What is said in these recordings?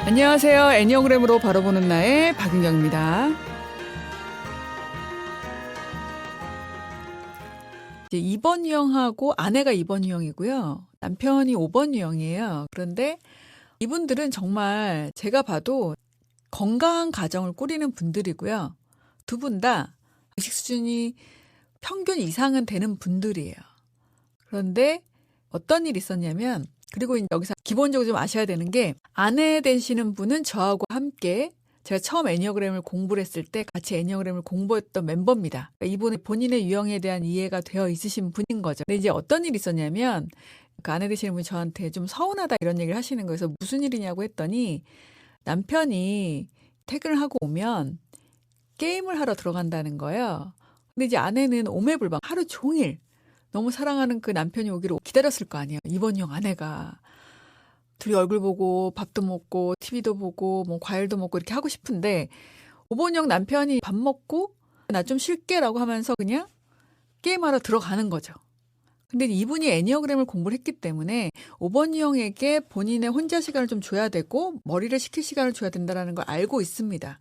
안녕하세요. 애니어그램으로 바로 보는 나의 박윤경입니다. 이제 2번 유형하고 아내가 2번 유형이고요. 남편이 5번 유형이에요. 그런데 이분들은 정말 제가 봐도 건강한 가정을 꾸리는 분들이고요. 두 분 다 의식 수준이 평균 이상은 되는 분들이에요. 그런데 어떤 일이 있었냐면, 그리고 여기서 기본적으로 좀 아셔야 되는 게, 아내 되시는 분은 저하고 함께 제가 처음 애니어그램을 공부를 했을 때 같이 애니어그램을 공부했던 멤버입니다. 그러니까 이분은 본인의 유형에 대한 이해가 되어 있으신 분인 거죠. 근데 이제 어떤 일이 있었냐면, 그 아내 되시는 분이 저한테 좀 서운하다 이런 얘기를 하시는 거여서 무슨 일이냐고 했더니, 남편이 퇴근을 하고 오면 게임을 하러 들어간다는 거예요. 근데 이제 아내는 오매불망 하루 종일 너무 사랑하는 그 남편이 오기를 기다렸을 거 아니에요. 2번 유형 아내가. 둘이 얼굴 보고 밥도 먹고 TV도 보고 뭐 과일도 먹고 이렇게 하고 싶은데 5번 유형 남편이 밥 먹고 나 좀 쉴게라고 하면서 그냥 게임하러 들어가는 거죠. 근데 이분이 애니어그램을 공부를 했기 때문에 5번 유형에게 본인의 혼자 시간을 좀 줘야 되고 머리를 식힐 시간을 줘야 된다는 걸 알고 있습니다.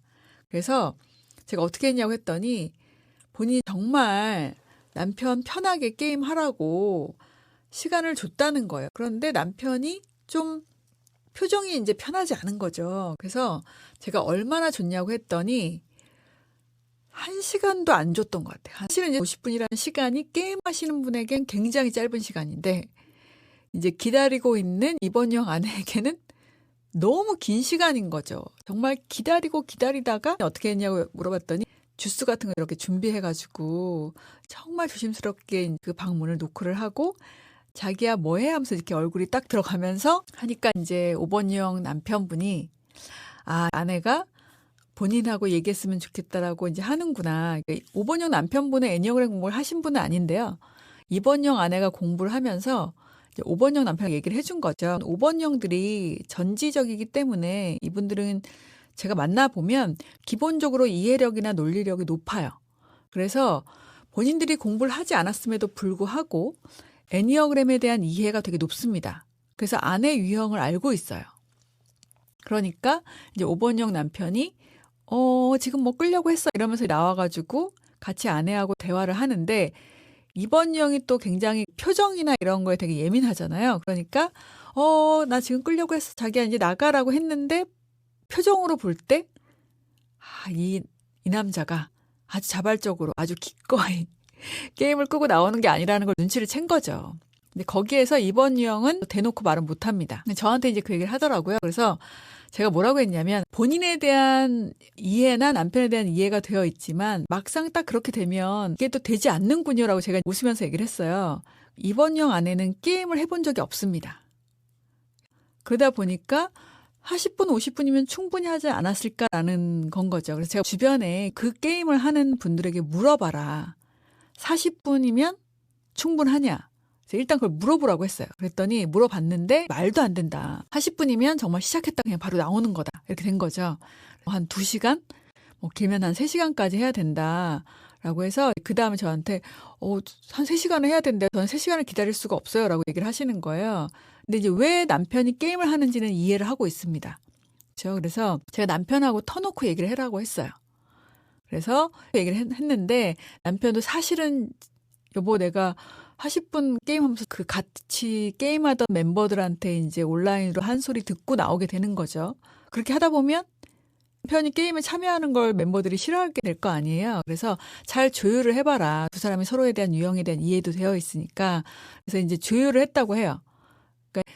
그래서 제가 어떻게 했냐고 했더니 본인이 정말 남편 편하게 게임하라고 시간을 줬다는 거예요. 그런데 남편이 좀 표정이 이제 편하지 않은 거죠. 그래서 제가 얼마나 줬냐고 했더니 1시간도 안 줬던 것 같아요. 사실은 이제 50분이라는 시간이 게임하시는 분에겐 굉장히 짧은 시간인데 이제 기다리고 있는 2번 유형 아내에게는 너무 긴 시간인 거죠. 정말 기다리고 기다리다가 어떻게 했냐고 물어봤더니 주스 같은 거 이렇게 준비해가지고 정말 조심스럽게 그 방문을 노크를 하고 자기야 뭐해 하면서 이렇게 얼굴이 딱 들어가면서 하니까 이제 5번 유형 남편분이 아내가 본인하고 얘기했으면 좋겠다라고 이제 하는구나. 5번 유형 남편분은 애니어그램 공부를 하신 분은 아닌데요. 2번 유형 아내가 공부를 하면서 이제 5번 유형 남편이 얘기를 해준 거죠. 5번 유형들이 전지적이기 때문에 이분들은 제가 만나보면 기본적으로 이해력이나 논리력이 높아요. 그래서 본인들이 공부를 하지 않았음에도 불구하고 애니어그램에 대한 이해가 되게 높습니다. 그래서 아내 유형을 알고 있어요. 그러니까 이제 5번 유형 남편이 지금 뭐 끌려고 했어 이러면서 나와가지고 같이 아내하고 대화를 하는데 2번 유형이 또 굉장히 표정이나 이런 거에 되게 예민하잖아요. 그러니까 나 지금 끌려고 했어. 자기야 이제 나가라고 했는데 표정으로 볼 때, 이 남자가 아주 자발적으로 아주 기꺼이 게임을 끄고 나오는 게 아니라는 걸 눈치를 챈 거죠. 근데 거기에서 2번 유형은 대놓고 말은 못 합니다. 저한테 이제 그 얘기를 하더라고요. 그래서 제가 뭐라고 했냐면 본인에 대한 이해나 남편에 대한 이해가 되어 있지만 막상 딱 그렇게 되면 이게 또 되지 않는군요라고 제가 웃으면서 얘기를 했어요. 2번 유형 아내는 게임을 해본 적이 없습니다. 그러다 보니까 40분, 50분이면 충분히 하지 않았을까라는 건 거죠. 그래서 제가 주변에 그 게임을 하는 분들에게 물어봐라. 40분이면 충분하냐? 일단 그걸 물어보라고 했어요. 그랬더니 물어봤는데 말도 안 된다. 40분이면 정말 시작했다 그냥 바로 나오는 거다. 이렇게 된 거죠. 한 2시간? 뭐 길면 한 3시간까지 해야 된다라고 해서 그 다음에 저한테 한 3시간을 해야 된대요. 저는 3시간을 기다릴 수가 없어요. 라고 얘기를 하시는 거예요. 근데 이제 왜 남편이 게임을 하는지는 이해를 하고 있습니다. 그렇죠? 그래서 제가 남편하고 터놓고 얘기를 해라고 했어요. 그래서 얘기를 했는데 남편도 사실은 여보 내가 40분 게임하면서 그 같이 게임하던 멤버들한테 이제 온라인으로 한 소리 듣고 나오게 되는 거죠. 그렇게 하다 보면 남편이 게임에 참여하는 걸 멤버들이 싫어하게 될 거 아니에요. 그래서 잘 조율을 해봐라. 두 사람이 서로에 대한 유형에 대한 이해도 되어 있으니까. 그래서 이제 조율을 했다고 해요. 그러니까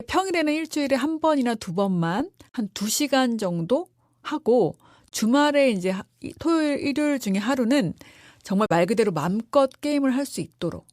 평일에는 일주일에 한 번이나 두 번만 한 2시간 정도 하고 주말에 이제 토요일, 일요일 중에 하루는 정말 말 그대로 마음껏 게임을 할 수 있도록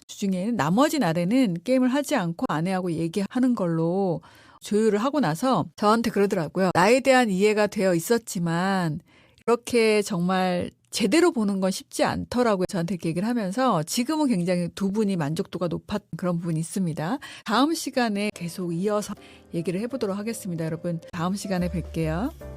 주중에는 나머지 날에는 게임을 하지 않고 아내하고 얘기하는 걸로 조율을 하고 나서 저한테 그러더라고요. 나에 대한 이해가 되어 있었지만 이렇게 정말 제대로 보는 건 쉽지 않더라고요. 저한테 이렇게 얘기를 하면서 지금은 굉장히 두 분이 만족도가 높았던 그런 부분이 있습니다. 다음 시간에 계속 이어서 얘기를 해보도록 하겠습니다. 여러분 다음 시간에 뵐게요.